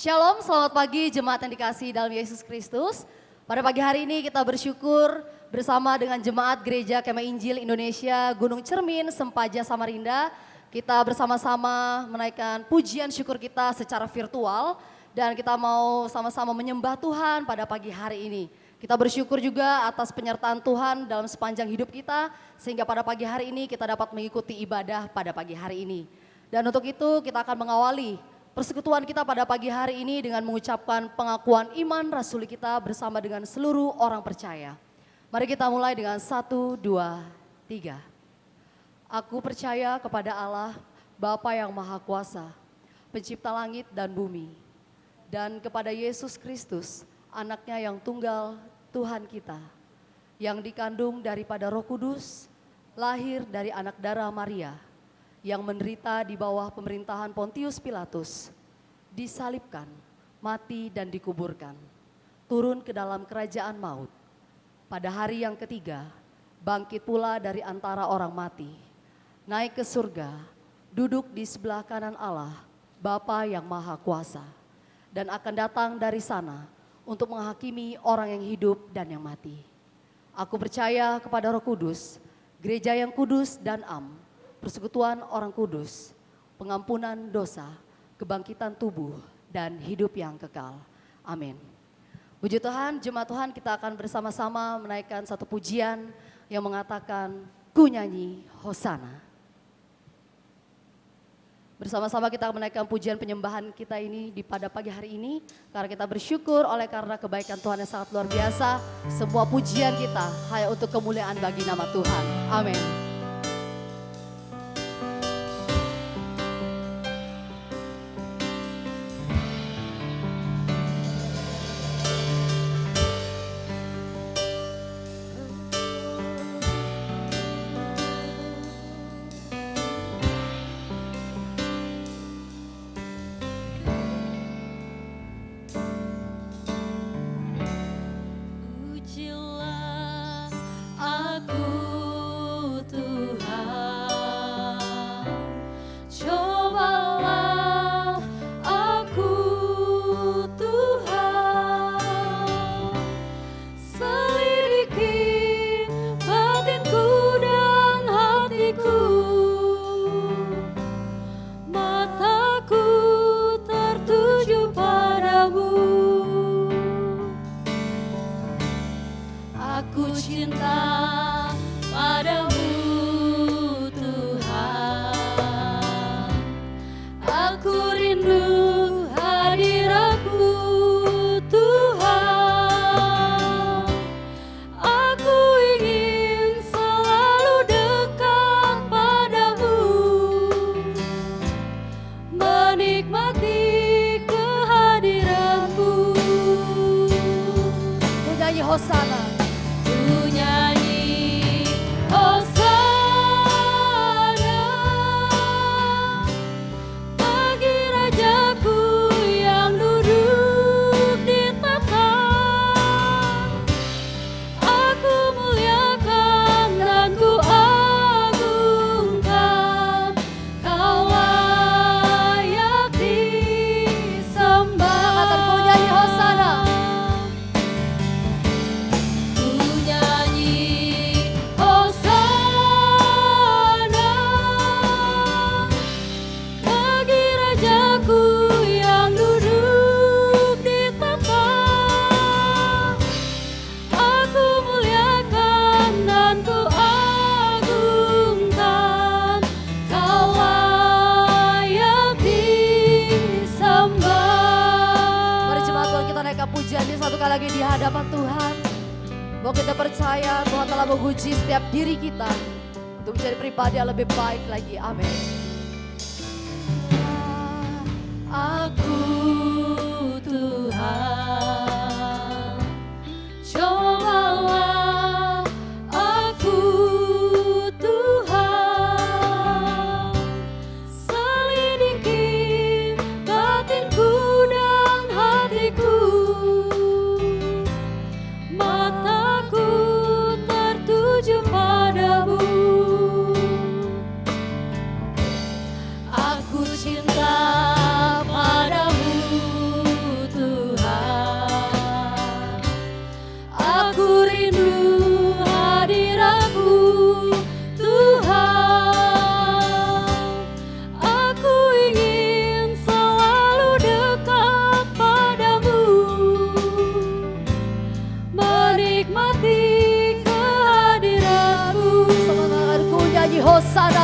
Shalom, selamat pagi jemaat yang dikasihi dalam Yesus Kristus. Pada pagi hari ini kita bersyukur bersama dengan jemaat Gereja Kemah Injil Indonesia Gunung Cermin, Sempaja, Samarinda. Kita bersama-sama menaikkan pujian syukur kita secara virtual dan kita mau sama-sama menyembah Tuhan pada pagi hari ini. Kita bersyukur juga atas penyertaan Tuhan dalam sepanjang hidup kita sehingga pada pagi hari ini kita dapat mengikuti ibadah pada pagi hari ini. Dan untuk itu kita akan mengawali persekutuan kita pada pagi hari ini dengan mengucapkan pengakuan iman rasuli kita bersama dengan seluruh orang percaya. Mari kita mulai dengan 1, 2, 3. Aku percaya kepada Allah, Bapa yang Maha Kuasa, pencipta langit dan bumi, dan kepada Yesus Kristus, anaknya yang tunggal Tuhan kita, yang dikandung daripada Roh Kudus, lahir dari anak darah Maria, yang menderita di bawah pemerintahan Pontius Pilatus, disalibkan, mati dan dikuburkan, turun ke dalam kerajaan maut. Pada hari yang ketiga, bangkit pula dari antara orang mati, naik ke surga, duduk di sebelah kanan Allah, Bapa yang Maha Kuasa, dan akan datang dari sana untuk menghakimi orang yang hidup dan yang mati. Aku percaya kepada Roh Kudus, gereja yang kudus dan am, persekutuan orang kudus, pengampunan dosa, kebangkitan tubuh, dan hidup yang kekal. Amin. Puji Tuhan, jemaat Tuhan, kita akan bersama-sama menaikkan satu pujian yang mengatakan, ku nyanyi Hosana. Bersama-sama kita menaikkan pujian penyembahan kita ini pada pagi hari ini, karena kita bersyukur oleh karena kebaikan Tuhan yang sangat luar biasa. Semua pujian kita hanya untuk kemuliaan bagi nama Tuhan. Amin. Lagi di hadapan Tuhan, bahwa kita percaya Tuhan telah menguji setiap diri kita untuk menjadi pribadi yang lebih baik lagi. Amin. Aku Tuhan, cobalah aku Tuhan, selidiki batinku dan hatiku. Aku cinta padamu.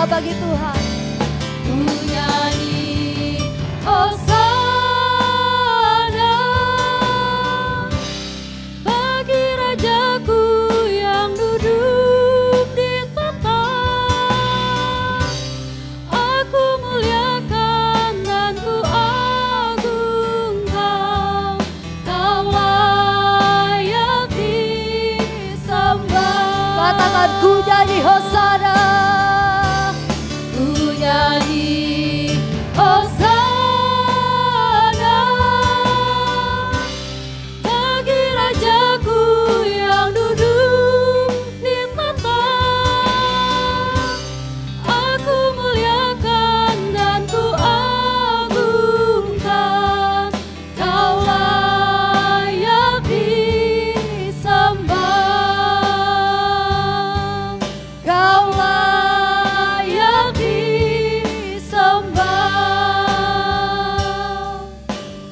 bagi Tuhan. Ku nyanyi Hosana bagi Rajaku yang duduk di tahta. Aku muliakan dan ku agungkan, Kau layak disembah. Katakan ku nyanyi Hosana. Ku nyanyi Hosana bagi Rajaku yang duduk di tahta. Aku muliakan dan ku agungkan, Kau layak disembah. Kau layak disembah.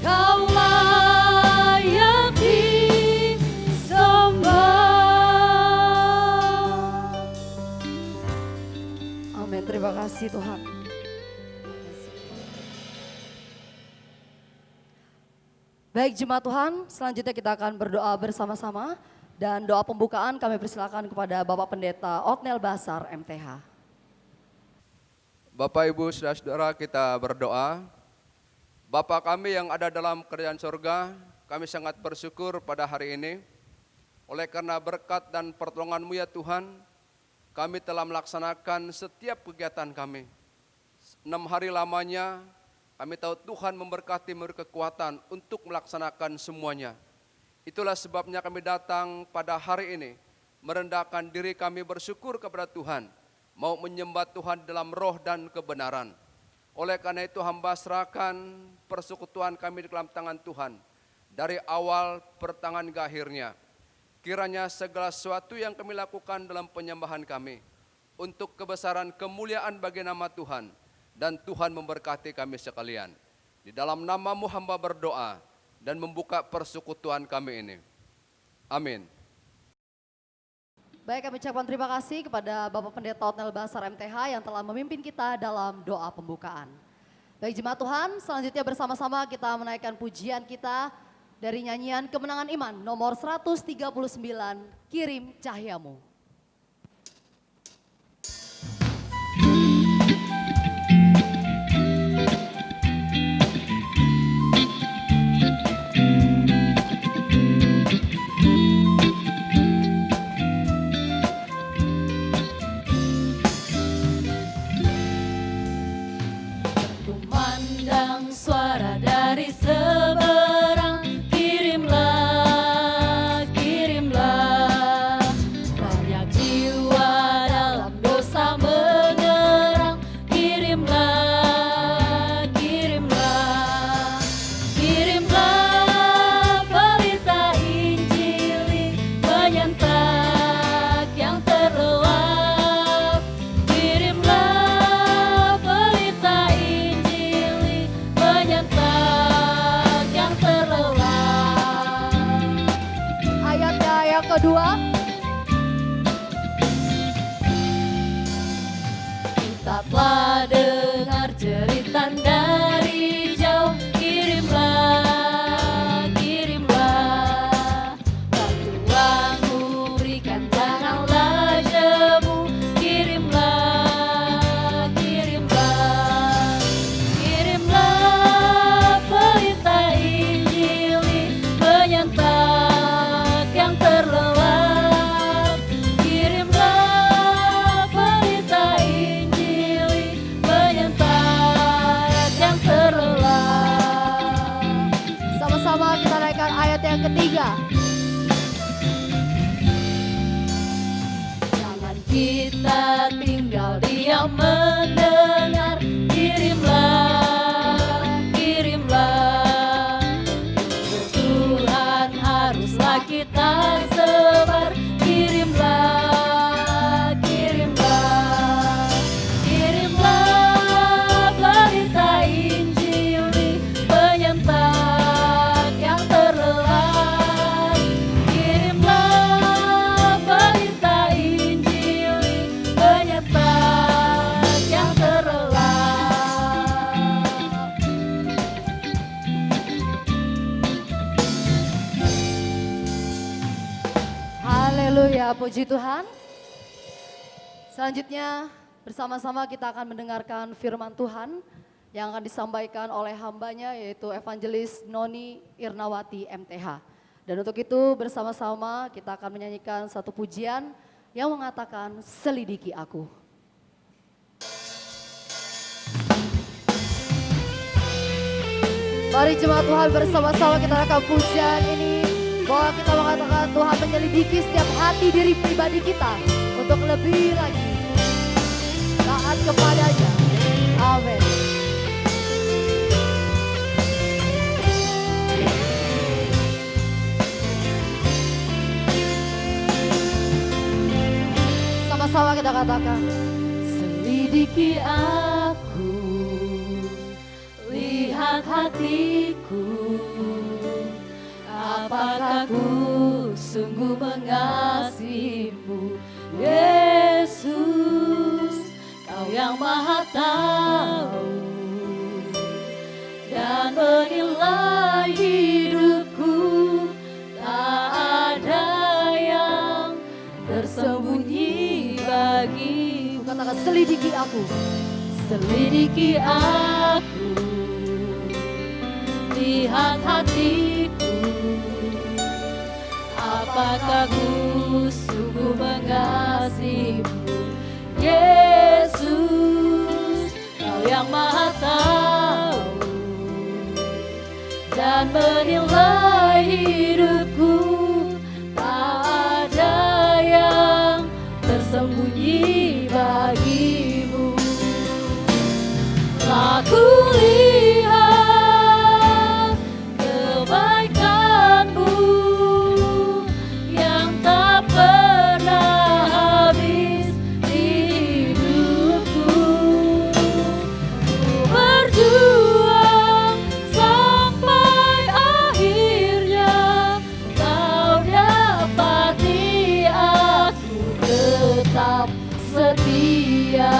Kau layak disembah. Amin, terima kasih Tuhan. Baik jemaat Tuhan, selanjutnya kita akan berdoa bersama-sama. Dan doa pembukaan kami persilakan kepada Bapak Pendeta Otnel Basar MTH. Bapak Ibu Saudara-saudara, kita berdoa. Bapa kami yang ada dalam kerajaan surga, kami sangat bersyukur pada hari ini. Oleh karena berkat dan pertolongan-Mu ya Tuhan, kami telah melaksanakan setiap kegiatan kami. 6 hari lamanya, kami tahu Tuhan memberkati, memberi kekuatan untuk melaksanakan semuanya. Itulah sebabnya kami datang pada hari ini, merendahkan diri kami bersyukur kepada Tuhan, mau menyembah Tuhan dalam roh dan kebenaran. Oleh karena itu hamba serahkan persekutuan kami di dalam tangan Tuhan, dari awal pertengahan ke akhirnya. Kiranya segala sesuatu yang kami lakukan dalam penyembahan kami, untuk kebesaran kemuliaan bagi nama Tuhan, dan Tuhan memberkati kami sekalian. Di dalam nama-Mu hamba berdoa, dan membuka persekutuan kami ini. Amin. Baik, kami ucapkan terima kasih kepada Bapak Pendeta Otnel Basar MTH yang telah memimpin kita dalam doa pembukaan. Baik jemaat Tuhan, selanjutnya bersama-sama kita menaikkan pujian kita dari nyanyian Kemenangan Iman nomor 139, Kirim Cahyamu. Kumandang suara dari seberang, kirimlah, kirimlah banyak puji Tuhan. Selanjutnya bersama-sama kita akan mendengarkan firman Tuhan yang akan disampaikan oleh hambanya yaitu Evangelis Noni Irnawati MTH. Dan untuk itu bersama-sama kita akan menyanyikan satu pujian yang mengatakan selidiki aku. Mari jemaat Tuhan bersama-sama kita rekam pujian ini bahwa kita mengatakan Tuhan menyelidiki setiap hati diri pribadi kita untuk lebih lagi taat kepadanya. Amin. Sama-sama kita katakan, Selidiki aku, lihat hatiku, apakah ku sungguh mengasihimu, Yesus, Kau yang Maha Tahu dan menilai hidupku, tak ada yang tersembunyi bagimu. katakan selidiki aku. Selidiki aku, lihat hatiku, apakah ku sungguh mengasihimu, Yesus, Kau yang Maha Tahu dan menilai hidupku, tak ada yang tersembunyi bagimu. Aku lihat kebaikan-Mu yang tak pernah habis di hidupku. Ku berjuang sampai akhirnya, Kau dapati aku tetap setia.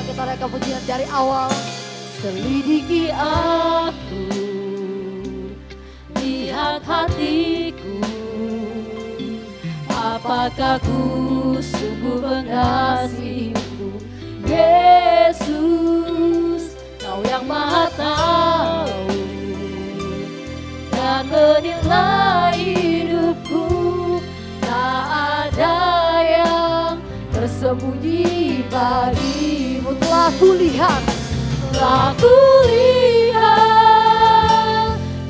Kita reka pujian dari awal. Selidiki aku, lihat hatiku, apakah ku sungguh mengasihimu, Yesus, Kau yang Maha Tahu dan menilai hidupku, tak ada yang tersembunyi bagimu. Telah kulihat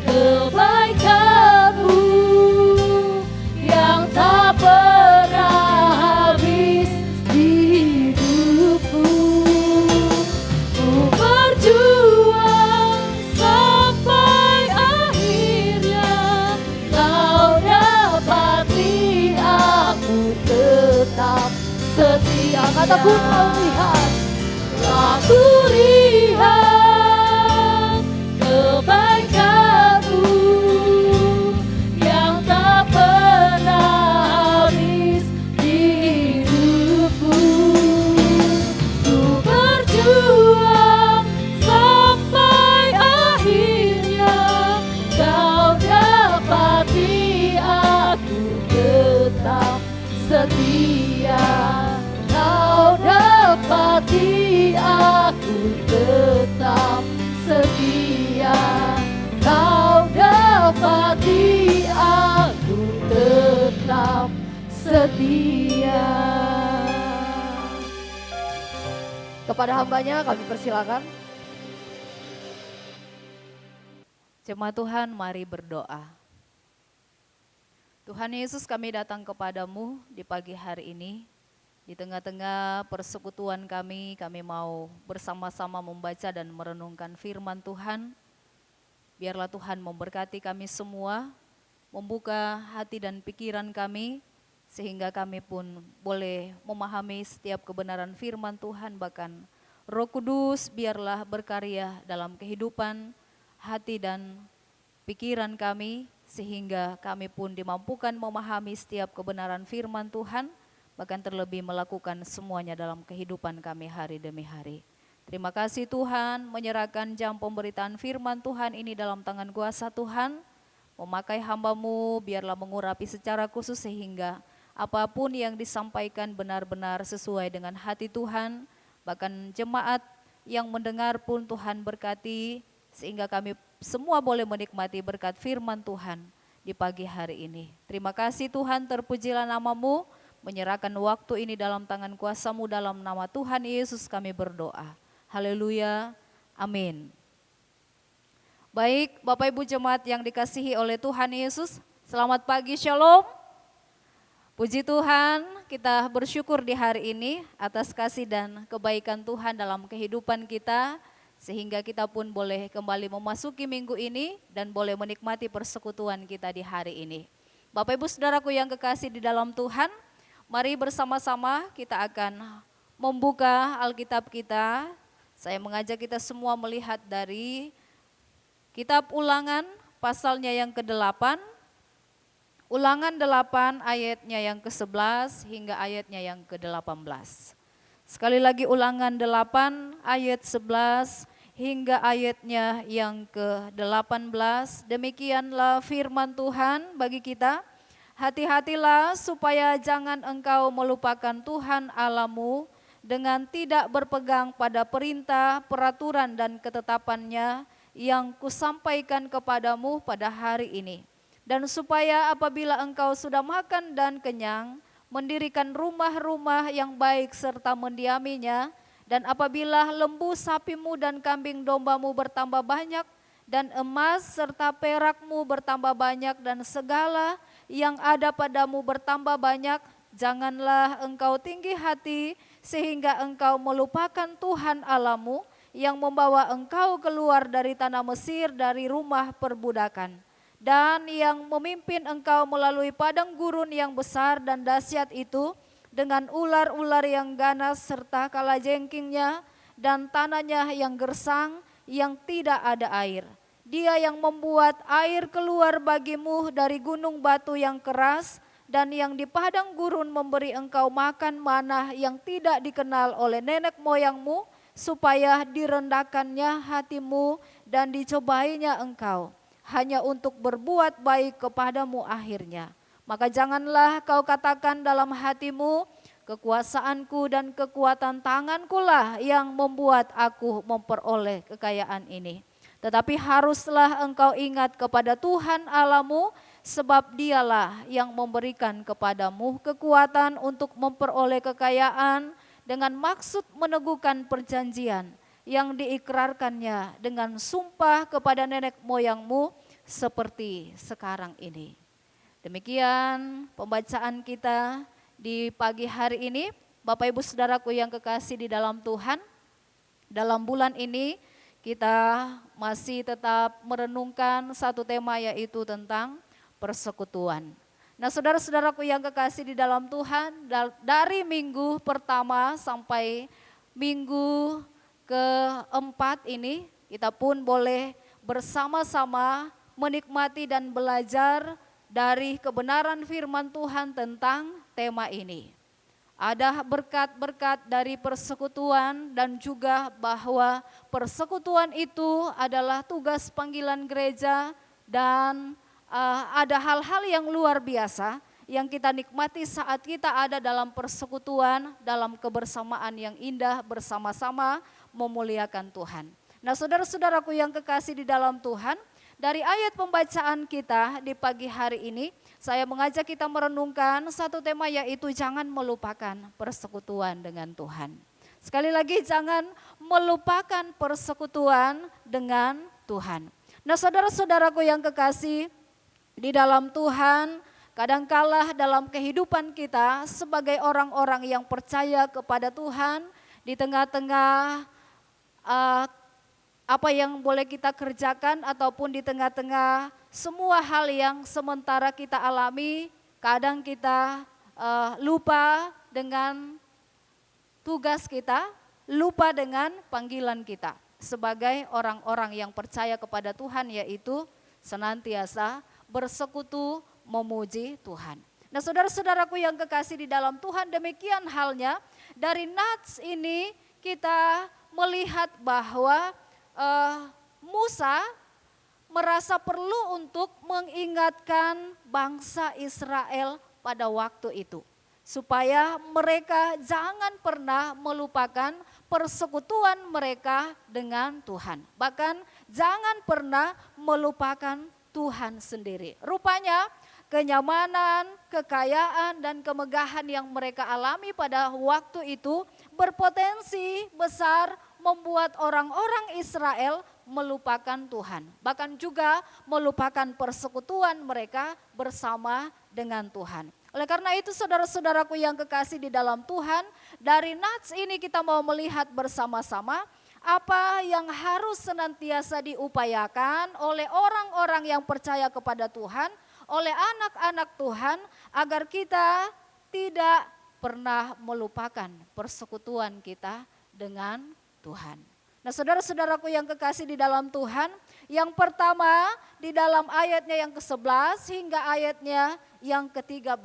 kebaikan-Mu yang tak pernah habis di hidupku. Ku berjuang sampai akhirnya, Kau dapati aku tetap setia. kataku melihat. Aku lihat kebaikan-Mu yang tak pernah habis di hidupku. Ku berjuang sampai akhirnya, Kau dapati aku tetap setia. Kau dapati aku tetap setia. Kau dapati aku tetap setia. Kepada hambanya kami persilakan. Jemaat Tuhan, mari berdoa. Tuhan Yesus, kami datang kepadamu di pagi hari ini. Di tengah-tengah persekutuan kami mau bersama-sama membaca dan merenungkan firman Tuhan. Biarlah Tuhan memberkati kami semua, membuka hati dan pikiran kami, sehingga kami pun boleh memahami setiap kebenaran firman Tuhan. Bahkan Roh Kudus biarlah berkarya dalam kehidupan, hati dan pikiran kami, sehingga kami pun dimampukan memahami setiap kebenaran firman Tuhan, bahkan terlebih melakukan semuanya dalam kehidupan kami hari demi hari. Terima kasih Tuhan, menyerahkan jam pemberitaan firman Tuhan ini dalam tangan kuasa Tuhan. memakai hamba-Mu, biarlah mengurapi secara khusus sehingga apapun yang disampaikan benar-benar sesuai dengan hati Tuhan, bahkan jemaat yang mendengar pun Tuhan berkati, sehingga kami semua boleh menikmati berkat firman Tuhan di pagi hari ini. Terima kasih Tuhan, terpujilah nama-Mu, menyerahkan waktu ini dalam tangan kuasa-Mu, dalam nama Tuhan Yesus kami berdoa. Haleluya, amin. Baik, Bapak Ibu jemaat yang dikasihi oleh Tuhan Yesus, selamat pagi, shalom. Puji Tuhan, kita bersyukur di hari ini atas kasih dan kebaikan Tuhan dalam kehidupan kita, sehingga kita pun boleh kembali memasuki minggu ini dan boleh menikmati persekutuan kita di hari ini. Bapak Ibu Saudaraku yang kekasih di dalam Tuhan, mari bersama-sama kita akan membuka Alkitab kita. Saya mengajak kita semua melihat dari Kitab Ulangan pasalnya yang ke-8, Ulangan 8 ayatnya yang ke-11 hingga ayatnya yang ke-18. Sekali lagi Ulangan 8 ayat 11 hingga ayatnya yang ke-18. Demikianlah firman Tuhan bagi kita. Hati-hatilah supaya jangan engkau melupakan Tuhan Allahmu dengan tidak berpegang pada perintah, peraturan dan ketetapannya yang kusampaikan kepadamu pada hari ini. Dan supaya apabila engkau sudah makan dan kenyang, mendirikan rumah-rumah yang baik serta mendiaminya, dan apabila lembu sapimu dan kambing dombamu bertambah banyak, dan emas serta perakmu bertambah banyak, dan segala yang ada padamu bertambah banyak, janganlah engkau tinggi hati sehingga engkau melupakan Tuhan Allahmu yang membawa engkau keluar dari tanah Mesir, dari rumah perbudakan, dan yang memimpin engkau melalui padang gurun yang besar dan dahsyat itu, dengan ular-ular yang ganas serta kalajengkingnya, dan tanahnya yang gersang, yang tidak ada air. Dia yang membuat air keluar bagimu dari gunung batu yang keras, dan yang di padang gurun memberi engkau makan manah yang tidak dikenal oleh nenek moyangmu, supaya direndahkannya hatimu dan dicobainya engkau, hanya untuk berbuat baik kepadamu akhirnya. Maka janganlah kau katakan dalam hatimu, kekuasaanku dan kekuatan tanganku lah yang membuat aku memperoleh kekayaan ini. Tetapi haruslah engkau ingat kepada Tuhan Allahmu, sebab dialah yang memberikan kepadamu kekuatan untuk memperoleh kekayaan, dengan maksud meneguhkan perjanjian yang diikrarkannya dengan sumpah kepada nenek moyangmu seperti sekarang ini. Demikian pembacaan kita di pagi hari ini. Bapak Ibu Saudaraku yang kekasih di dalam Tuhan, dalam bulan ini kita masih tetap merenungkan satu tema, yaitu tentang persekutuan. Nah, saudara-saudaraku yang kekasih di dalam Tuhan, dari minggu pertama sampai minggu keempat ini, kita pun boleh bersama-sama menikmati dan belajar dari kebenaran firman Tuhan tentang tema ini. Ada berkat-berkat dari persekutuan, dan juga bahwa persekutuan itu adalah tugas panggilan gereja, dan ada hal-hal yang luar biasa yang kita nikmati saat kita ada dalam persekutuan, dalam kebersamaan yang indah bersama-sama memuliakan Tuhan. Nah, saudara-saudaraku yang kekasih di dalam Tuhan, dari ayat pembacaan kita di pagi hari ini, saya mengajak kita merenungkan satu tema, yaitu jangan melupakan persekutuan dengan Tuhan. Sekali lagi, jangan melupakan persekutuan dengan Tuhan. Nah, saudara-saudaraku yang kekasih di dalam Tuhan, kadangkala dalam kehidupan kita sebagai orang-orang yang percaya kepada Tuhan, di tengah-tengah apa yang boleh kita kerjakan ataupun di tengah-tengah semua hal yang sementara kita alami, kadang kita lupa dengan tugas kita, lupa dengan panggilan kita sebagai orang-orang yang percaya kepada Tuhan, yaitu senantiasa bersekutu memuji Tuhan. Nah, saudara-saudaraku yang kekasih di dalam Tuhan, demikian halnya dari nats ini kita melihat bahwa Musa merasa perlu untuk mengingatkan bangsa Israel pada waktu itu. Supaya mereka jangan pernah melupakan persekutuan mereka dengan Tuhan. Bahkan jangan pernah melupakan Tuhan sendiri. Rupanya kenyamanan, kekayaan, dan kemegahan yang mereka alami pada waktu itu berpotensi besar membuat orang-orang Israel melupakan Tuhan. Bahkan juga melupakan persekutuan mereka bersama dengan Tuhan. Oleh karena itu saudara-saudaraku yang kekasih di dalam Tuhan, dari nats ini kita mau melihat bersama-sama apa yang harus senantiasa diupayakan oleh orang-orang yang percaya kepada Tuhan, oleh anak-anak Tuhan, agar kita tidak pernah melupakan persekutuan kita dengan Tuhan. Nah saudara-saudaraku yang kekasih di dalam Tuhan, yang pertama di dalam ayatnya yang ke-11 hingga ayatnya yang ke-13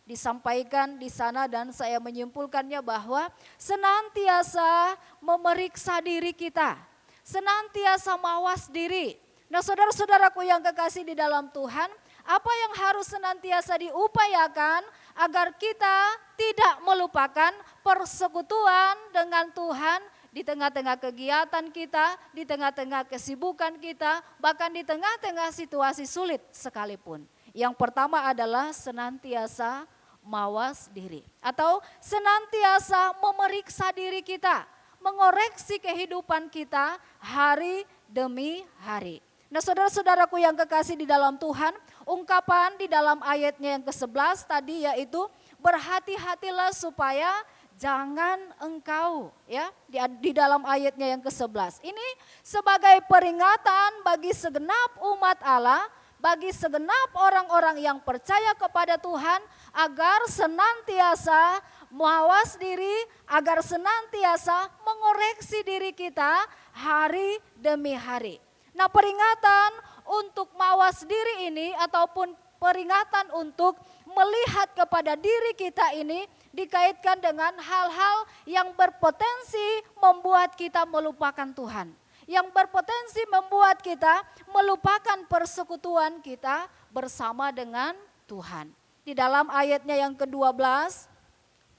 disampaikan di sana, dan saya menyimpulkannya bahwa senantiasa memeriksa diri kita, senantiasa mawas diri. Nah saudara-saudaraku yang kekasih di dalam Tuhan, apa yang harus senantiasa diupayakan agar kita tidak melupakan persekutuan dengan Tuhan di tengah-tengah kegiatan kita, di tengah-tengah kesibukan kita, bahkan di tengah-tengah situasi sulit sekalipun. Yang pertama adalah senantiasa mawas diri atau senantiasa memeriksa diri kita, mengoreksi kehidupan kita hari demi hari. Nah saudara-saudaraku yang kekasih di dalam Tuhan, ungkapan di dalam ayatnya yang ke-11 tadi yaitu berhati-hatilah supaya jangan engkau, ya, di dalam ayatnya yang ke-11. Ini sebagai peringatan bagi segenap umat Allah, bagi segenap orang-orang yang percaya kepada Tuhan agar senantiasa mawas diri, agar senantiasa mengoreksi diri kita hari demi hari. Nah peringatan untuk mawas diri ini ataupun peringatan untuk melihat kepada diri kita ini dikaitkan dengan hal-hal yang berpotensi membuat kita melupakan Tuhan. Yang berpotensi membuat kita melupakan persekutuan kita bersama dengan Tuhan. Di dalam ayatnya yang ke-12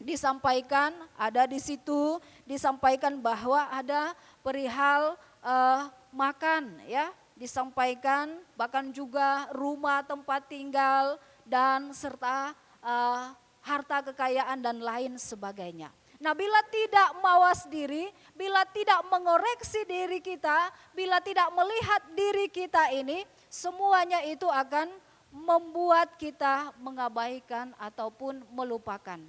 disampaikan, ada di situ disampaikan bahwa ada perihal makan, ya, disampaikan bahkan juga rumah tempat tinggal dan serta harta kekayaan dan lain sebagainya. Nah bila tidak mawas diri, bila tidak mengoreksi diri kita, bila tidak melihat diri kita ini, semuanya itu akan membuat kita mengabaikan ataupun melupakan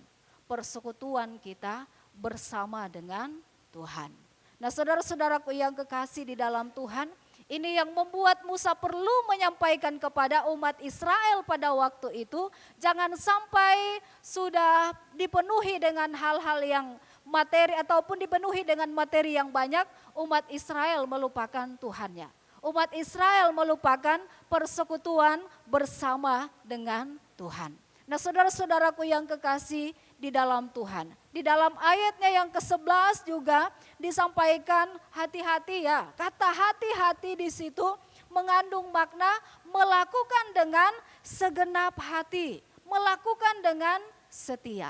persekutuan kita bersama dengan Tuhan. Nah saudara-saudaraku yang kekasih di dalam Tuhan, ini yang membuat Musa perlu menyampaikan kepada umat Israel pada waktu itu, jangan sampai sudah dipenuhi dengan hal-hal yang materi ataupun dipenuhi dengan materi yang banyak, umat Israel melupakan Tuhannya. Umat Israel melupakan persekutuan bersama dengan Tuhan. Nah saudara-saudaraku yang kekasih di dalam Tuhan, di dalam ayatnya yang ke-11 juga disampaikan hati-hati, ya. Kata hati-hati di situ mengandung makna melakukan dengan segenap hati, melakukan dengan setia.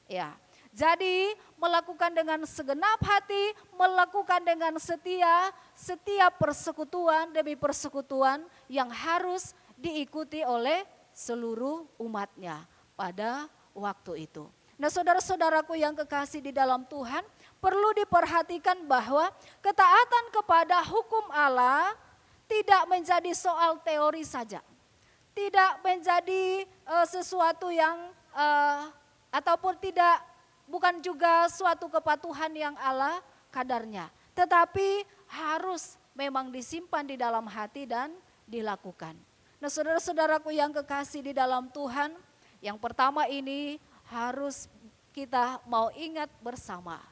Ya. Jadi melakukan dengan segenap hati, melakukan dengan setia, setiap persekutuan demi persekutuan yang harus diikuti oleh seluruh umatnya pada waktu itu. Nah saudara-saudaraku yang kekasih di dalam Tuhan, perlu diperhatikan bahwa ketaatan kepada hukum Allah tidak menjadi soal teori saja. Tidak menjadi sesuatu yang ataupun bukan juga suatu kepatuhan yang ala kadarnya. Tetapi harus memang disimpan di dalam hati dan dilakukan. Nah saudara-saudaraku yang kekasih di dalam Tuhan, yang pertama ini harus kita mau ingat bersama.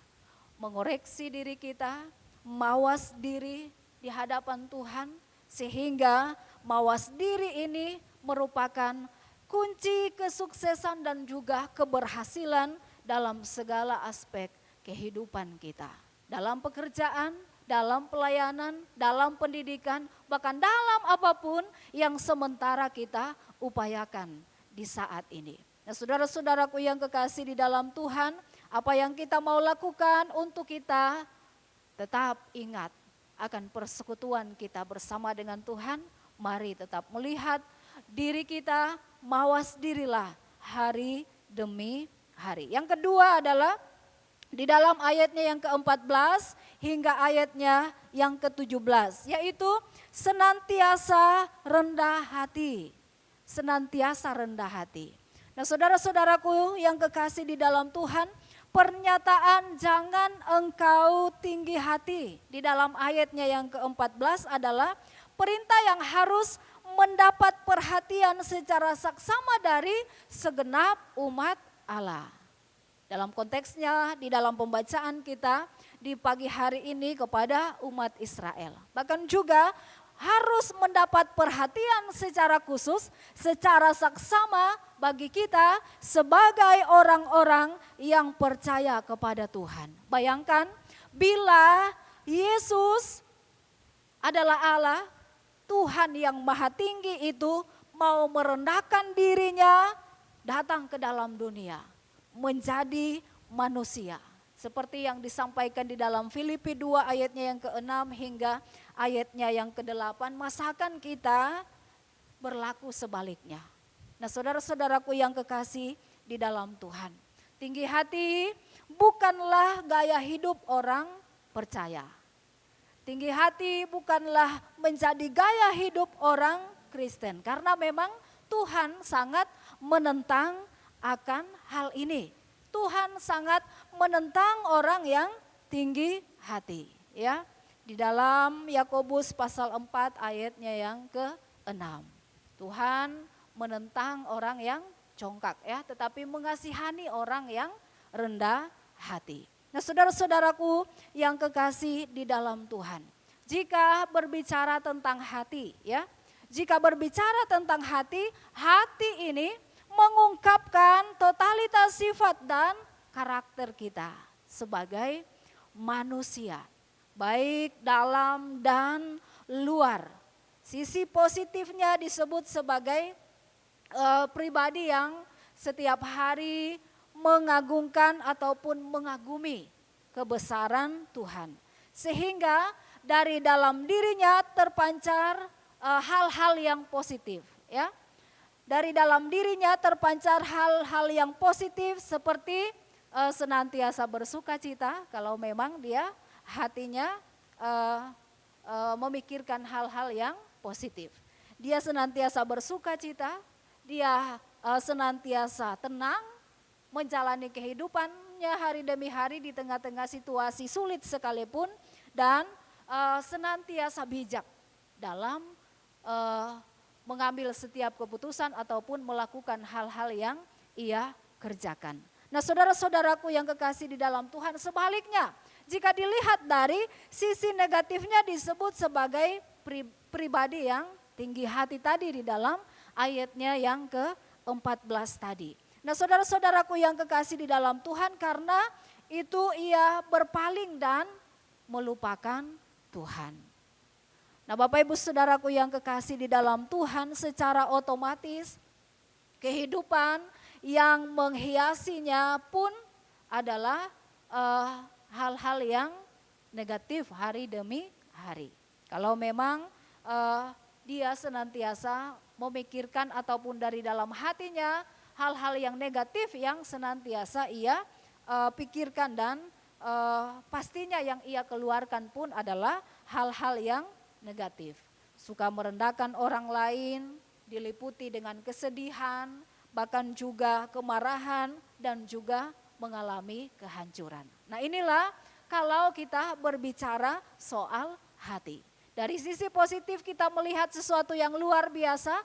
Mengoreksi diri kita, mawas diri di hadapan Tuhan, sehingga mawas diri ini merupakan kunci kesuksesan dan juga keberhasilan dalam segala aspek kehidupan kita. Dalam pekerjaan, dalam pelayanan, dalam pendidikan, bahkan dalam apapun yang sementara kita upayakan di saat ini. Nah, saudara-saudaraku yang kekasih di dalam Tuhan, apa yang kita mau lakukan untuk kita tetap ingat akan persekutuan kita bersama dengan Tuhan. Mari tetap melihat diri kita, mawas dirilah hari demi hari. Yang kedua adalah di dalam ayatnya yang ke-14 hingga ayatnya yang ke-17, yaitu senantiasa rendah hati. Senantiasa rendah hati. Nah, saudara-saudaraku yang kekasih di dalam Tuhan, pernyataan jangan engkau tinggi hati di dalam ayatnya yang ke-14 adalah perintah yang harus mendapat perhatian secara saksama dari segenap umat Allah. Dalam konteksnya, di dalam pembacaan kita di pagi hari ini kepada umat Israel. Bahkan juga harus mendapat perhatian secara khusus, secara saksama bagi kita sebagai orang-orang yang percaya kepada Tuhan. Bayangkan bila Yesus adalah Allah, Tuhan yang maha tinggi itu mau merendahkan dirinya, datang ke dalam dunia, menjadi manusia. Seperti yang disampaikan di dalam Filipi 2 ayatnya yang ke-6 hingga ayatnya yang ke-8, masakan kita berlaku sebaliknya. Nah, saudara-saudaraku yang kekasih di dalam Tuhan, tinggi hati bukanlah gaya hidup orang percaya. Tinggi hati bukanlah menjadi gaya hidup orang Kristen, karena memang Tuhan sangat menentang akan hal ini. Tuhan sangat menentang orang yang tinggi hati, ya. Di dalam Yakobus pasal 4 ayatnya yang ke-6. Tuhan menentang orang yang congkak, ya, tetapi mengasihani orang yang rendah hati. Nah, saudara-saudaraku yang kekasih di dalam Tuhan, jika berbicara tentang hati, ya, jika berbicara tentang hati, hati ini mengungkapkan totalitas sifat dan karakter kita sebagai manusia, baik dalam dan luar. Sisi positifnya disebut sebagai pribadi yang setiap hari mengagungkan ataupun mengagumi kebesaran Tuhan. Sehingga dari dalam dirinya terpancar hal-hal yang positif, ya. Dari dalam dirinya terpancar hal-hal yang positif seperti senantiasa bersuka cita kalau memang dia hatinya memikirkan hal-hal yang positif. Dia senantiasa bersuka cita, dia senantiasa tenang menjalani kehidupannya hari demi hari di tengah-tengah situasi sulit sekalipun, dan senantiasa bijak dalam mengambil setiap keputusan ataupun melakukan hal-hal yang ia kerjakan. Nah, saudara-saudaraku yang kekasih di dalam Tuhan, sebaliknya jika dilihat dari sisi negatifnya disebut sebagai pribadi yang tinggi hati tadi di dalam ayatnya yang ke-14 tadi. Nah, saudara-saudaraku yang kekasih di dalam Tuhan, karena itu ia berpaling dan melupakan Tuhan. Nah, Bapak Ibu Saudaraku yang kekasih di dalam Tuhan, secara otomatis kehidupan yang menghiasinya pun adalah hal-hal yang negatif hari demi hari. Kalau memang dia senantiasa memikirkan ataupun dari dalam hatinya hal-hal yang negatif yang senantiasa ia pikirkan, dan pastinya yang ia keluarkan pun adalah hal-hal yang negatif. Suka merendahkan orang lain, diliputi dengan kesedihan, bahkan juga kemarahan, dan juga mengalami kehancuran. Nah, inilah kalau kita berbicara soal hati. Dari sisi positif kita melihat sesuatu yang luar biasa,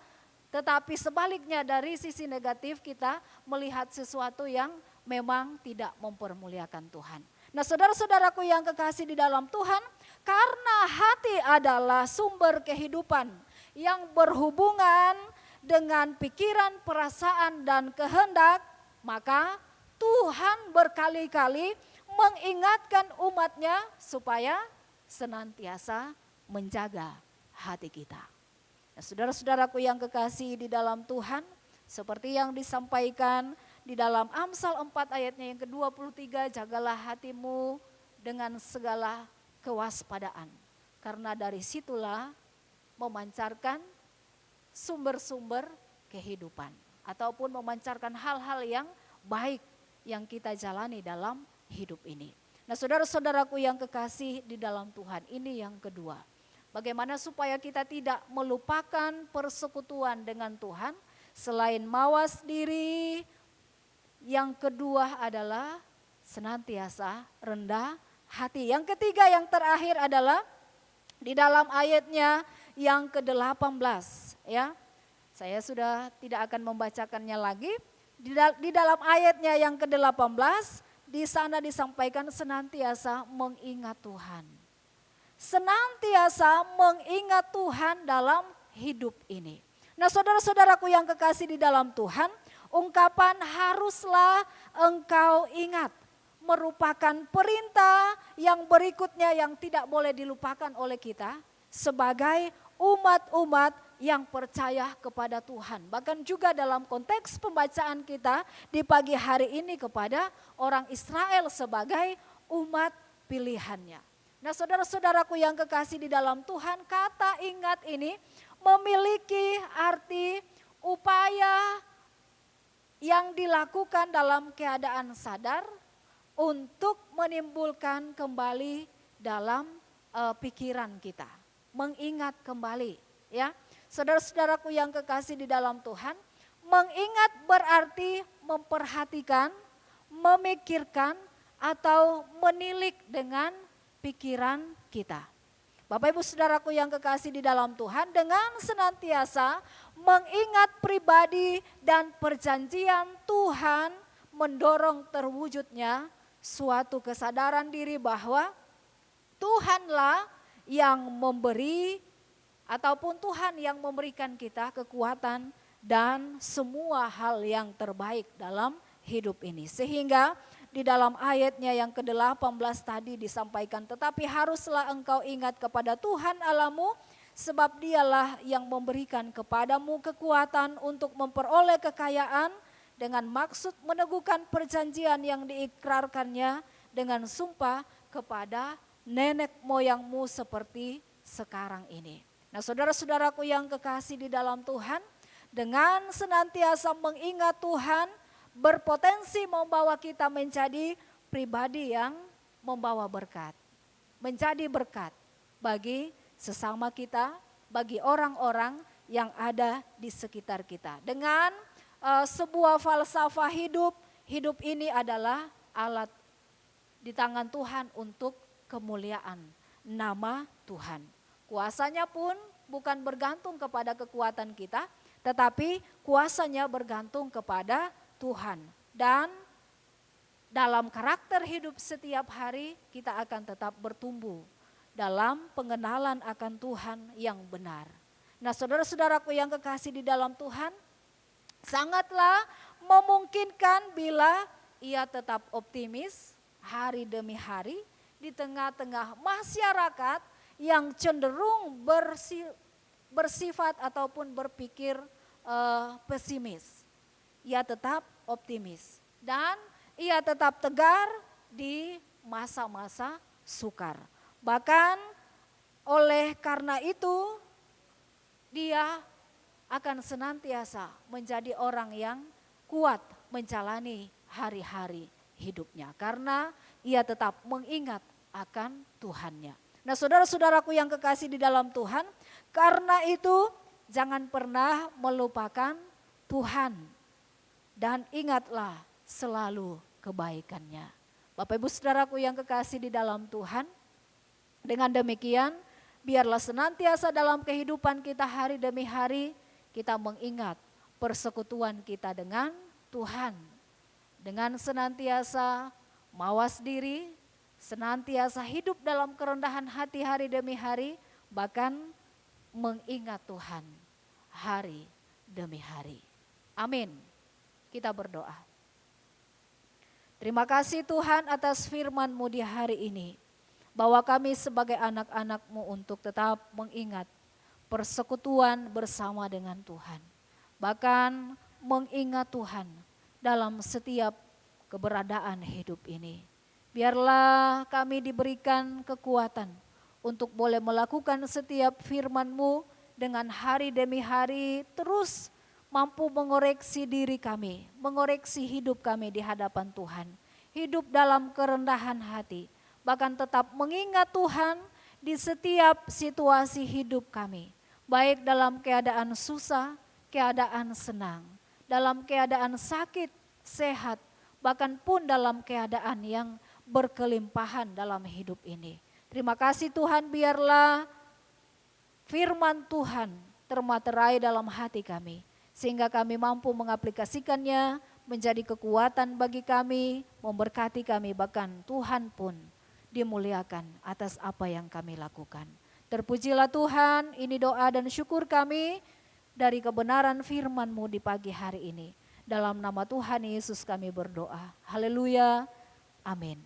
tetapi sebaliknya dari sisi negatif kita melihat sesuatu yang memang tidak mempermuliakan Tuhan. Nah, saudara-saudaraku yang kekasih di dalam Tuhan, karena hati adalah sumber kehidupan yang berhubungan dengan pikiran, perasaan, dan kehendak, maka Tuhan berkali-kali mengingatkan umatnya supaya senantiasa menjaga hati kita. Nah, saudara-saudaraku yang kekasih di dalam Tuhan, seperti yang disampaikan di dalam Amsal 4 ayatnya yang ke-23, jagalah hatimu dengan segala kewaspadaan. Karena dari situlah memancarkan sumber-sumber kehidupan. Ataupun memancarkan hal-hal yang baik yang kita jalani dalam hidup ini. Nah, saudara-saudaraku yang kekasih di dalam Tuhan, ini yang kedua. Bagaimana supaya kita tidak melupakan persekutuan dengan Tuhan. Selain mawas diri, yang kedua adalah senantiasa rendah hati. Yang ketiga, yang terakhir adalah di dalam ayatnya yang ke-18, ya. Saya sudah tidak akan membacakannya lagi. Di dalam ayatnya yang ke-18, di sana disampaikan senantiasa mengingat Tuhan. Senantiasa mengingat Tuhan dalam hidup ini. Nah, saudara-saudaraku yang kekasih di dalam Tuhan, ungkapan haruslah engkau ingat merupakan perintah yang berikutnya yang tidak boleh dilupakan oleh kita sebagai umat-umat yang percaya kepada Tuhan. Bahkan juga dalam konteks pembacaan kita di pagi hari ini kepada orang Israel sebagai umat pilihannya. Nah, saudara-saudaraku yang kekasih di dalam Tuhan, kata ingat ini memiliki arti upaya yang dilakukan dalam keadaan sadar untuk menimbulkan kembali dalam pikiran kita. Mengingat kembali, ya. Saudara-saudaraku yang kekasih di dalam Tuhan, mengingat berarti memperhatikan, memikirkan, atau menilik dengan pikiran kita. Bapak Ibu Saudaraku yang kekasih di dalam Tuhan, dengan senantiasa mengingat pribadi dan perjanjian Tuhan mendorong terwujudnya suatu kesadaran diri bahwa Tuhanlah yang memberi ataupun Tuhan yang memberikan kita kekuatan dan semua hal yang terbaik dalam hidup ini. Sehingga di dalam ayatnya yang ke-18 tadi disampaikan, tetapi haruslah engkau ingat kepada Tuhan Allahmu, sebab dialah yang memberikan kepadamu kekuatan untuk memperoleh kekayaan dengan maksud meneguhkan perjanjian yang diikrarkannya dengan sumpah kepada nenek moyangmu seperti sekarang ini. Nah, saudara-saudaraku yang kekasih di dalam Tuhan, dengan senantiasa mengingat Tuhan berpotensi membawa kita menjadi pribadi yang membawa berkat. Menjadi berkat bagi sesama kita, bagi orang-orang yang ada di sekitar kita. Dengan sebuah falsafah hidup, hidup ini adalah alat di tangan Tuhan untuk kemuliaan nama Tuhan. Kuasanya pun bukan bergantung kepada kekuatan kita, tetapi kuasanya bergantung kepada Tuhan. Dan dalam karakter hidup setiap hari kita akan tetap bertumbuh dalam pengenalan akan Tuhan yang benar. Nah, saudara-saudaraku yang kekasih di dalam Tuhan, sangatlah memungkinkan bila ia tetap optimis hari demi hari di tengah-tengah masyarakat yang cenderung bersifat ataupun berpikir pesimis. Ia tetap optimis dan ia tetap tegar di masa-masa sukar. Bahkan oleh karena itu dia akan senantiasa menjadi orang yang kuat menjalani hari-hari hidupnya karena ia tetap mengingat akan Tuhannya. Nah, saudara-saudaraku yang kekasih di dalam Tuhan, karena itu jangan pernah melupakan Tuhan dan ingatlah selalu kebaikannya. Bapak Ibu Saudaraku yang kekasih di dalam Tuhan, dengan demikian biarlah senantiasa dalam kehidupan kita hari demi hari kita mengingat persekutuan kita dengan Tuhan. Dengan senantiasa mawas diri, senantiasa hidup dalam kerendahan hati hari demi hari, bahkan mengingat Tuhan hari demi hari. Amin. Kita berdoa. Terima kasih Tuhan atas firman-Mu di hari ini. Bahwa kami sebagai anak-anak-Mu untuk tetap mengingat persekutuan bersama dengan Tuhan. Bahkan mengingat Tuhan dalam setiap keberadaan hidup ini. Biarlah kami diberikan kekuatan untuk boleh melakukan setiap firman-Mu dengan hari demi hari terus mampu mengoreksi diri kami, mengoreksi hidup kami di hadapan Tuhan. Hidup dalam kerendahan hati, bahkan tetap mengingat Tuhan di setiap situasi hidup kami. Baik dalam keadaan susah, keadaan senang, dalam keadaan sakit, sehat, bahkan pun dalam keadaan yang berkelimpahan dalam hidup ini. Terima kasih Tuhan, biarlah firman Tuhan termaterai dalam hati kami, sehingga kami mampu mengaplikasikannya menjadi kekuatan bagi kami, memberkati kami, bahkan Tuhan pun dimuliakan atas apa yang kami lakukan. Terpujilah Tuhan, ini doa dan syukur kami dari kebenaran firman-Mu di pagi hari ini. Dalam nama Tuhan Yesus kami berdoa. Haleluya, amin.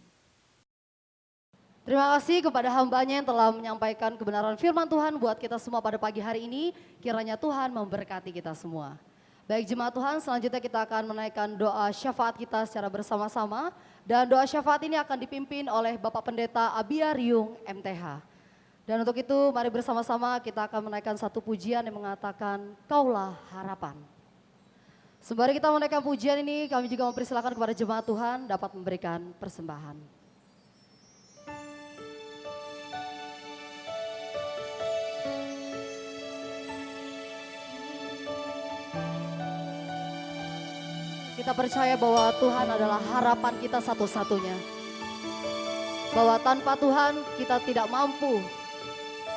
Terima kasih kepada hambanya yang telah menyampaikan kebenaran firman Tuhan buat kita semua pada pagi hari ini. Kiranya Tuhan memberkati kita semua. Baik jemaat Tuhan, selanjutnya kita akan menaikkan doa syafaat kita secara bersama-sama. Dan doa syafaat ini akan dipimpin oleh Bapak Pendeta Abia Riung MTH. Dan untuk itu mari bersama-sama kita akan menaikkan satu pujian yang mengatakan Kaulah Harapan. Sembari kita menaikkan pujian ini, kami juga mempersilakan kepada jemaat Tuhan dapat memberikan persembahan. Kita percaya bahwa Tuhan adalah harapan kita satu-satunya. Bahwa tanpa Tuhan kita tidak mampu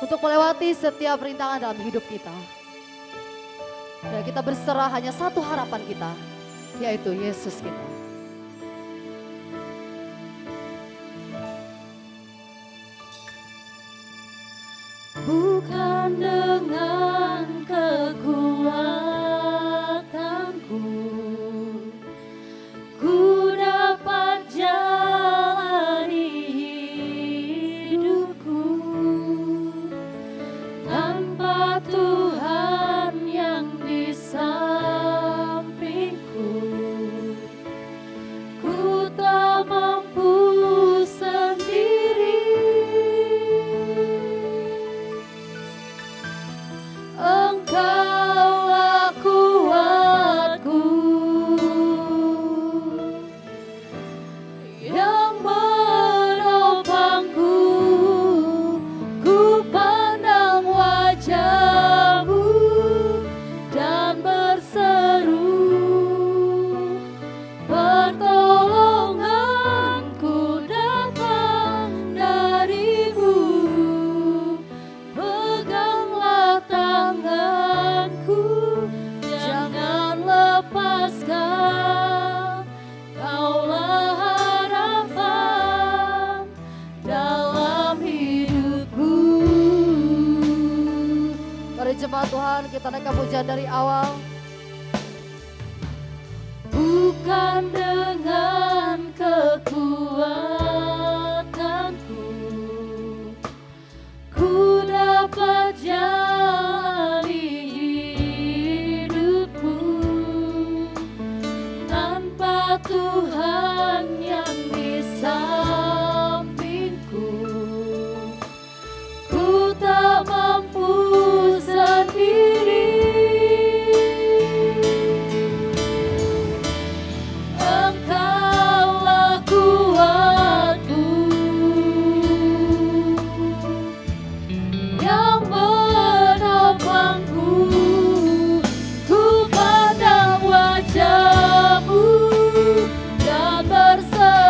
untuk melewati setiap rintangan dalam hidup kita. Dan kita berserah hanya satu harapan kita, yaitu Yesus kita. Bukan dengan kekuatanku ku dapat jalani hidupku, tanpa Tuhan yang di sampingku ku tak mampu sendiri. Engkaulah kuatku yang menopangku, ku pandang wajah-Mu dan berseru, pertolonganku datang dari-Mu. Peganglah tanganku, jangan lepaskan. Kaulah harapan dalam hidupku. Mari jemaat Tuhan kita naikkan pujian dari awal. Bukan dengan kekuatanku ku dapat jalani hidupku, tanpa Tuhan yang di sampingku ku tak mampu sendiri. Engkaulah kuatku yang menopangku, ku pandang wajah-Mu dan berseru,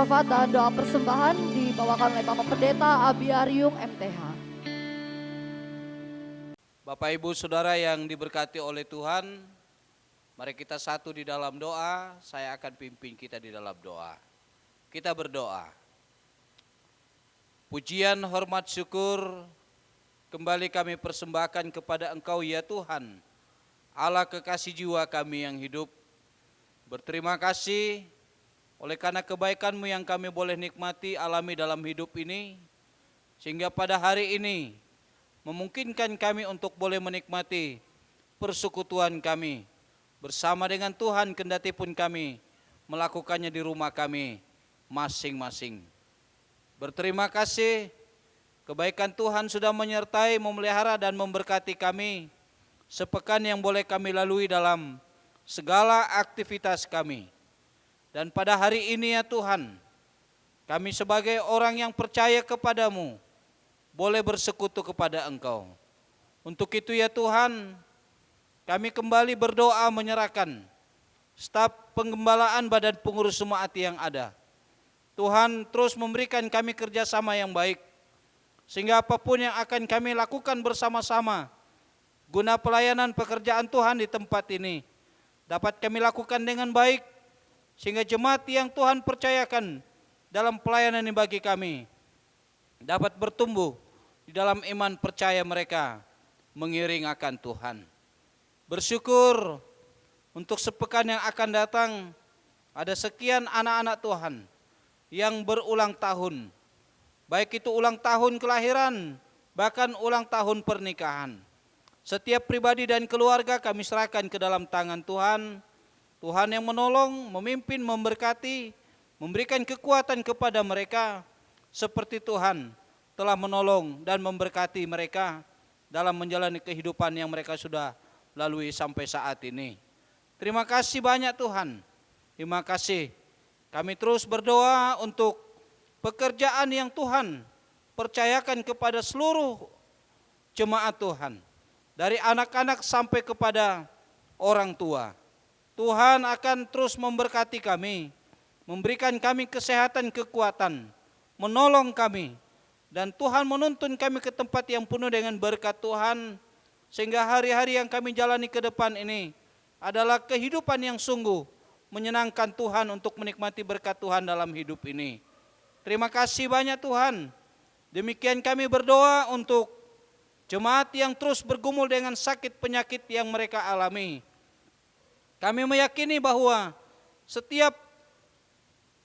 syafaat dan doa persembahan dibawakan oleh Bapak Pendeta Abiarium MTH. Bapak Ibu Saudara yang diberkati oleh Tuhan, mari kita satu di dalam doa. Saya akan pimpin kita di dalam doa. Kita berdoa. Pujian, hormat, syukur kembali kami persembahkan kepada Engkau ya Tuhan, Allah kekasih jiwa kami yang hidup. Berterima kasih oleh karena kebaikan-Mu yang kami boleh nikmati, alami dalam hidup ini, sehingga pada hari ini memungkinkan kami untuk boleh menikmati persekutuan kami bersama dengan Tuhan, kendati pun kami melakukannya di rumah kami masing-masing. Berterima kasih, kebaikan Tuhan sudah menyertai, memelihara dan memberkati kami sepekan yang boleh kami lalui dalam segala aktivitas kami. Dan pada hari ini ya Tuhan, kami sebagai orang yang percaya kepadamu, boleh bersekutu kepada Engkau. Untuk itu ya Tuhan, kami kembali berdoa menyerahkan staf penggembalaan badan pengurus jemaat yang ada. Tuhan terus memberikan kami kerjasama yang baik, sehingga apapun yang akan kami lakukan bersama-sama, guna pelayanan pekerjaan Tuhan di tempat ini, dapat kami lakukan dengan baik, sehingga jemaat yang Tuhan percayakan dalam pelayanan ini bagi kami dapat bertumbuh di dalam iman percaya mereka mengiring akan Tuhan. Bersyukur untuk sepekan yang akan datang, ada sekian anak-anak Tuhan yang berulang tahun, baik itu ulang tahun kelahiran, bahkan ulang tahun pernikahan. Setiap pribadi dan keluarga kami serahkan ke dalam tangan Tuhan. Tuhan yang menolong, memimpin, memberkati, memberikan kekuatan kepada mereka, seperti Tuhan telah menolong dan memberkati mereka dalam menjalani kehidupan yang mereka sudah lalui sampai saat ini. Terima kasih banyak Tuhan. Terima kasih. Kami terus berdoa untuk pekerjaan yang Tuhan percayakan kepada seluruh jemaat Tuhan, dari anak-anak sampai kepada orang tua. Tuhan akan terus memberkati kami, memberikan kami kesehatan, kekuatan, menolong kami, dan Tuhan menuntun kami ke tempat yang penuh dengan berkat Tuhan, sehingga hari-hari yang kami jalani ke depan ini adalah kehidupan yang sungguh menyenangkan Tuhan untuk menikmati berkat Tuhan dalam hidup ini. Terima kasih banyak Tuhan. Demikian kami berdoa untuk jemaat yang terus bergumul dengan sakit penyakit yang mereka alami. Kami meyakini bahwa setiap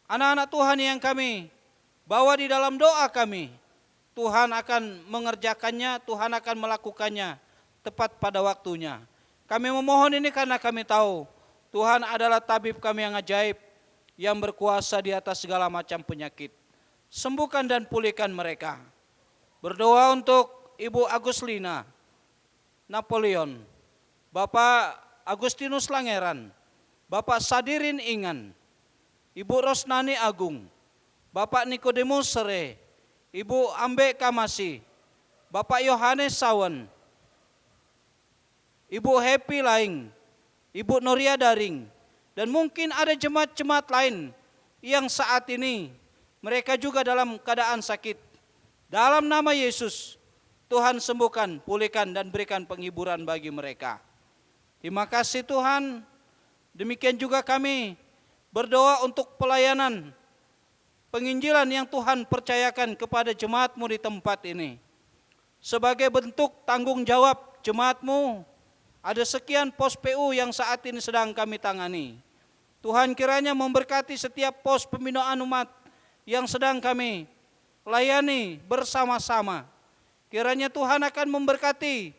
anak-anak Tuhan yang kami bawa di dalam doa kami, Tuhan akan mengerjakannya, Tuhan akan melakukannya tepat pada waktunya. Kami memohon ini karena kami tahu Tuhan adalah tabib kami yang ajaib, yang berkuasa di atas segala macam penyakit. Sembuhkan dan pulihkan mereka. Berdoa untuk Ibu Aguslina Napoleon, Bapak Agustinus Langeran, Bapak Sadirin Ingan, Ibu Rosnani Agung, Bapak Nikodemus Sere, Ibu Ambe Kamasi, Bapak Yohanes Sawan, Ibu Happy Laing, Ibu Noria Daring, dan mungkin ada jemaat-jemaat lain yang saat ini mereka juga dalam keadaan sakit. Dalam nama Yesus, Tuhan sembuhkan, pulihkan, dan berikan penghiburan bagi mereka. Terima kasih Tuhan. Demikian juga kami berdoa untuk pelayanan penginjilan yang Tuhan percayakan kepada jemaat-Mu di tempat ini. Sebagai bentuk tanggung jawab jemaat-Mu, ada sekian pos PU yang saat ini sedang kami tangani. Tuhan kiranya memberkati setiap pos pembinaan umat yang sedang kami layani bersama-sama. Kiranya Tuhan akan memberkati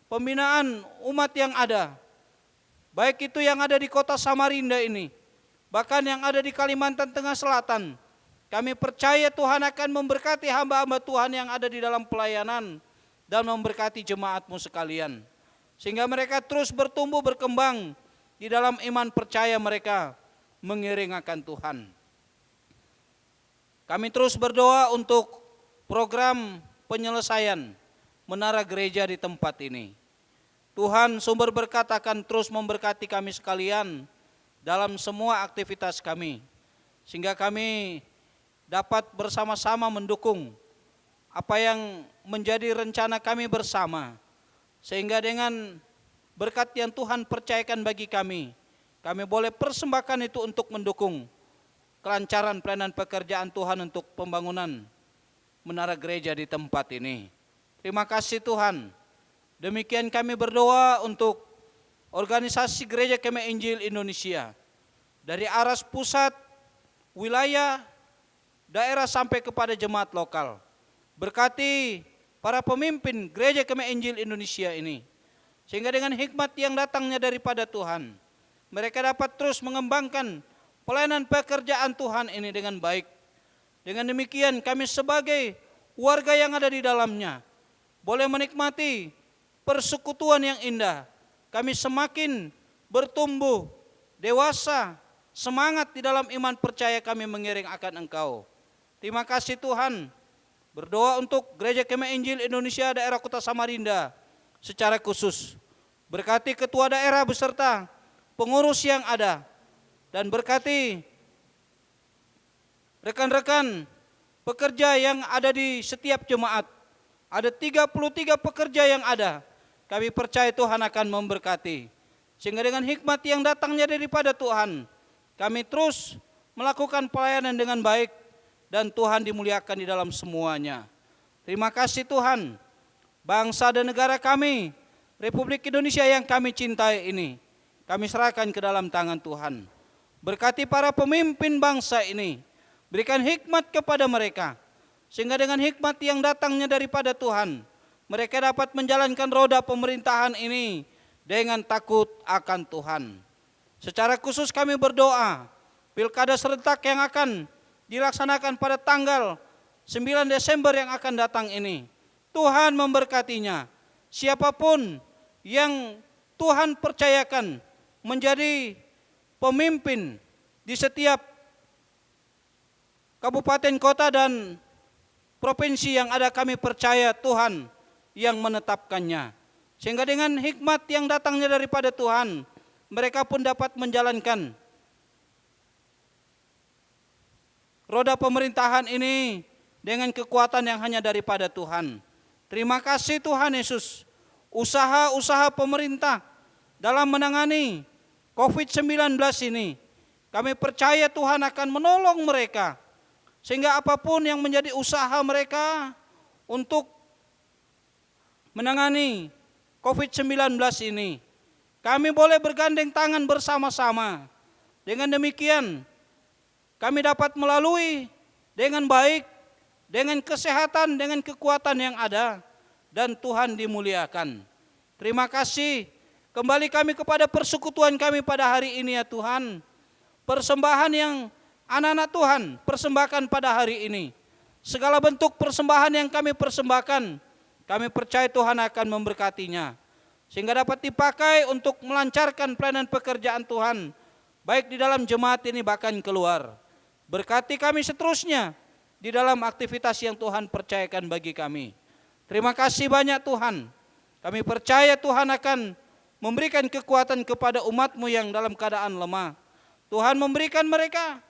pembinaan umat yang ada, baik itu yang ada di kota Samarinda ini, bahkan yang ada di Kalimantan Tengah Selatan. Kami percaya Tuhan akan memberkati hamba-hamba Tuhan yang ada di dalam pelayanan dan memberkati jemaat-Mu sekalian, sehingga mereka terus bertumbuh berkembang di dalam iman percaya mereka mengiring akan Tuhan. Kami terus berdoa untuk program penyelesaian menara gereja di tempat ini. Tuhan sumber berkat akan terus memberkati kami sekalian dalam semua aktivitas kami, sehingga kami dapat bersama-sama mendukung apa yang menjadi rencana kami bersama. Sehingga dengan berkat yang Tuhan percayakan bagi kami boleh persembahkan itu untuk mendukung kelancaran pelayanan pekerjaan Tuhan untuk pembangunan menara gereja di tempat ini. Terima kasih Tuhan. Demikian kami berdoa untuk organisasi Gereja Kemah Injil Indonesia. Dari aras pusat, wilayah, daerah sampai kepada jemaat lokal. Berkati para pemimpin Gereja Kemah Injil Indonesia ini. Sehingga dengan hikmat yang datangnya daripada Tuhan, mereka dapat terus mengembangkan pelayanan pekerjaan Tuhan ini dengan baik. Dengan demikian kami sebagai warga yang ada di dalamnya boleh menikmati persekutuan yang indah. Kami semakin bertumbuh, dewasa, semangat di dalam iman percaya kami mengiring akan Engkau. Terima kasih Tuhan. Berdoa untuk Gereja Kemah Injil Indonesia daerah Kota Samarinda secara khusus. Berkati ketua daerah beserta pengurus yang ada. Dan berkati rekan-rekan pekerja yang ada di setiap jemaat. Ada 33 pekerja yang ada. Kami percaya Tuhan akan memberkati. Sehingga dengan hikmat yang datangnya daripada Tuhan, kami terus melakukan pelayanan dengan baik dan Tuhan dimuliakan di dalam semuanya. Terima kasih Tuhan. Bangsa dan negara kami, Republik Indonesia yang kami cintai ini, kami serahkan ke dalam tangan Tuhan. Berkati para pemimpin bangsa ini, berikan hikmat kepada mereka, sehingga dengan hikmat yang datangnya daripada Tuhan, mereka dapat menjalankan roda pemerintahan ini dengan takut akan Tuhan. Secara khusus kami berdoa, pilkada serentak yang akan dilaksanakan pada tanggal 9 Desember yang akan datang ini, Tuhan memberkatinya. Siapapun yang Tuhan percayakan menjadi pemimpin di setiap kabupaten, kota, dan provinsi yang ada, kami percaya Tuhan yang menetapkannya. Sehingga dengan hikmat yang datangnya daripada Tuhan, mereka pun dapat menjalankan roda pemerintahan ini dengan kekuatan yang hanya daripada Tuhan. Terima kasih Tuhan Yesus. Usaha-usaha pemerintah dalam menangani COVID-19 ini, kami percaya Tuhan akan menolong mereka. Sehingga apapun yang menjadi usaha mereka untuk menangani COVID-19 ini, kami boleh bergandeng tangan bersama-sama. Dengan demikian, kami dapat melalui dengan baik, dengan kesehatan, dengan kekuatan yang ada, dan Tuhan dimuliakan. Terima kasih. Kembali kami kepada persekutuan kami pada hari ini ya Tuhan. Persembahan yang anak-anak Tuhan persembahkan pada hari ini. Segala bentuk persembahan yang kami persembahkan, kami percaya Tuhan akan memberkatinya. Sehingga dapat dipakai untuk melancarkan pelayanan pekerjaan Tuhan, baik di dalam jemaat ini bahkan keluar. Berkati kami seterusnya di dalam aktivitas yang Tuhan percayakan bagi kami. Terima kasih banyak Tuhan. Kami percaya Tuhan akan memberikan kekuatan kepada umat-Mu yang dalam keadaan lemah. Tuhan memberikan mereka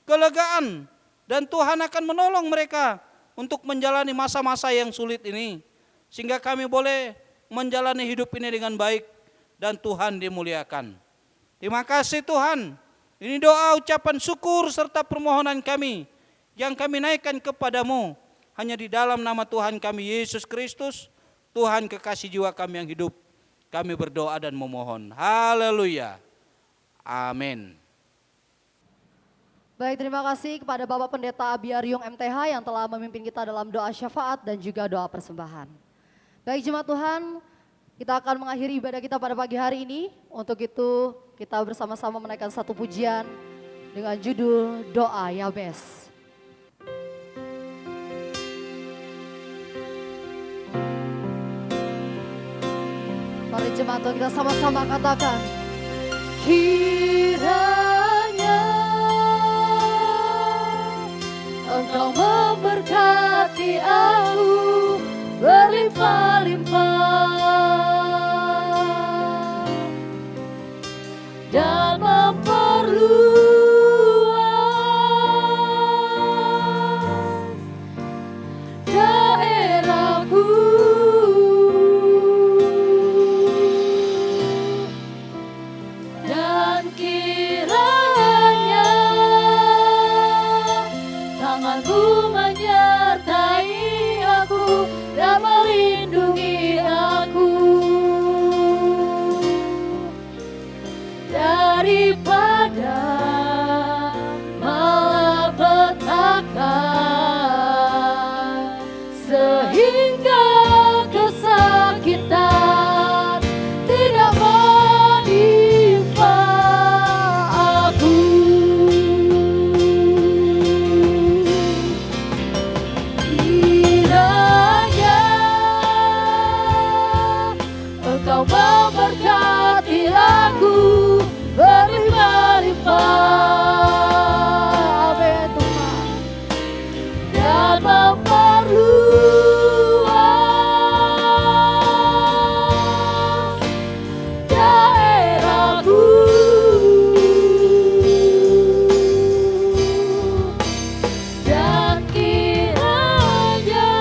kelegaan dan Tuhan akan menolong mereka untuk menjalani masa-masa yang sulit ini. Sehingga kami boleh menjalani hidup ini dengan baik dan Tuhan dimuliakan. Terima kasih Tuhan. Ini doa ucapan syukur serta permohonan kami yang kami naikkan kepadamu hanya di dalam nama Tuhan kami Yesus Kristus, Tuhan kekasih jiwa kami yang hidup. Kami berdoa dan memohon. Haleluya. Amin. Baik, terima kasih kepada Bapak Pendeta Abiaryung MTH yang telah memimpin kita dalam doa syafaat dan juga doa persembahan. Baik jemaat Tuhan, kita akan mengakhiri ibadah kita pada pagi hari ini. Untuk itu kita bersama-sama menaikkan satu pujian dengan judul Doa Yabes. Mari jemaat Tuhan kita sama-sama katakan, kiranya Engkau memberkati aku berlimpah-limpah dan memperluas dan melindungi aku daripada malapetaka, sehingga kesakitan tidak menimpa aku. Kiranya Engkau memberkati aku berlimpah-limpah, amin Tuhan, dan memperluas daerahku, dan kiranya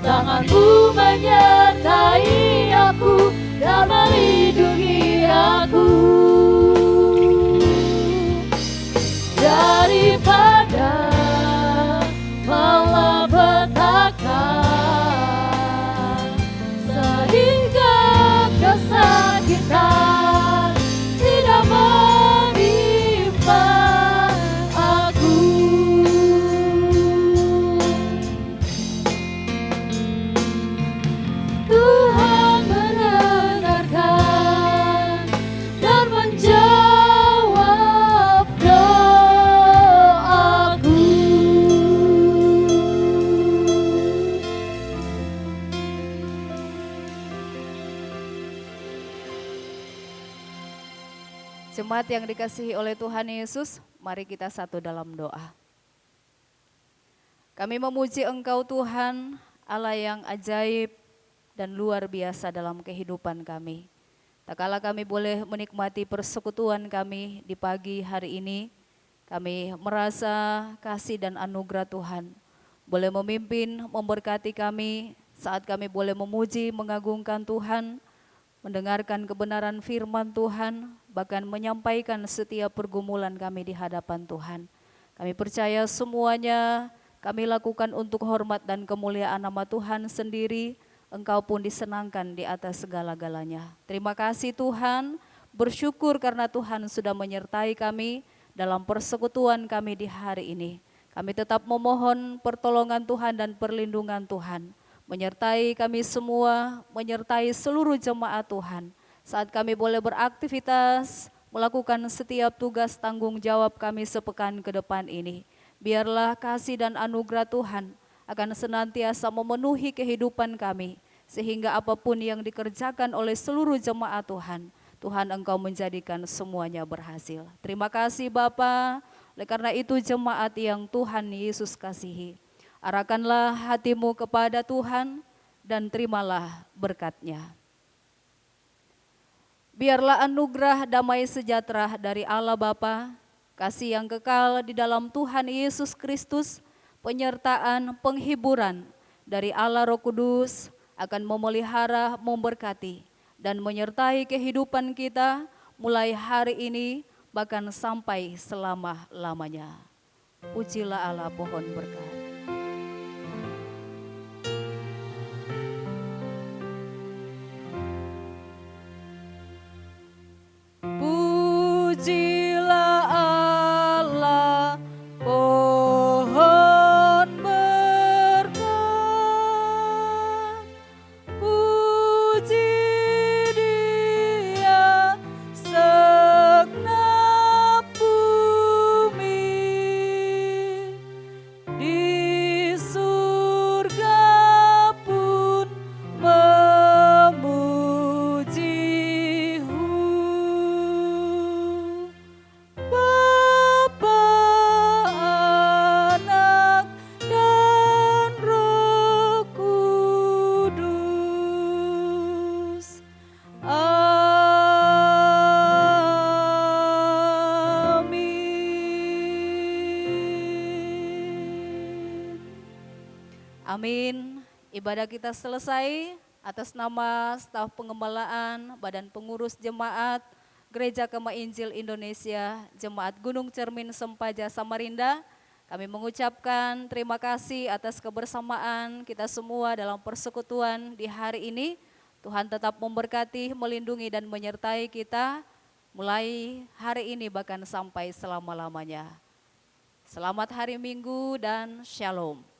tangan-Mu menyertai aku dan melindungi aku daripada malapetaka, sehingga kesakitan tidak menimpa aku. Tuhan mendengarkan dan menjawab doaku. Jemaat yang dikasihi oleh Tuhan Yesus, mari kita satu dalam doa. Kami memuji Engkau Tuhan, Allah yang ajaib dan luar biasa dalam kehidupan kami. Tak kala kami boleh menikmati persekutuan kami di pagi hari ini, kami merasa kasih dan anugerah Tuhan. Boleh memimpin, memberkati kami saat kami boleh memuji, mengagungkan Tuhan, mendengarkan kebenaran firman Tuhan, bahkan menyampaikan setiap pergumulan kami di hadapan Tuhan. Kami percaya semuanya kami lakukan untuk hormat dan kemuliaan nama Tuhan sendiri. Engkau pun disenangkan di atas segala-galanya. Terima kasih Tuhan, bersyukur karena Tuhan sudah menyertai kami dalam persekutuan kami di hari ini. Kami tetap memohon pertolongan Tuhan dan perlindungan Tuhan, menyertai kami semua, menyertai seluruh jemaat Tuhan. Saat kami boleh beraktivitas, melakukan setiap tugas tanggung jawab kami sepekan ke depan ini. Biarlah kasih dan anugerah Tuhan akan senantiasa memenuhi kehidupan kami, sehingga apapun yang dikerjakan oleh seluruh jemaat Tuhan, Tuhan Engkau menjadikan semuanya berhasil. Terima kasih Bapa, oleh karena itu jemaat yang Tuhan Yesus kasihi, arahkanlah hatimu kepada Tuhan dan terimalah berkat-Nya. Biarlah anugerah damai sejahtera dari Allah Bapa, kasih yang kekal di dalam Tuhan Yesus Kristus, penyertaan, penghiburan dari Allah Roh Kudus akan memelihara, memberkati, dan menyertai kehidupan kita mulai hari ini bahkan sampai selama-lamanya. Pujilah Allah, pohon berkat. Pujilah Allah, pohon berkat. Puji Dia segenap bumi. Di surga pun memuji-Hu. Bapa, Anak, dan Roh Kudus. Amin. Amin. Ibadah kita selesai. Atas nama staf pengembalaan, Badan Pengurus Jemaat, Gereja Kemah Injil Indonesia, Jemaat Gunung Cermin Sempaja Samarinda, Kami mengucapkan terima kasih atas kebersamaan kita semua dalam persekutuan di hari ini. Tuhan tetap memberkati, melindungi dan menyertai kita mulai hari ini bahkan sampai selama-lamanya. Selamat hari Minggu dan Shalom.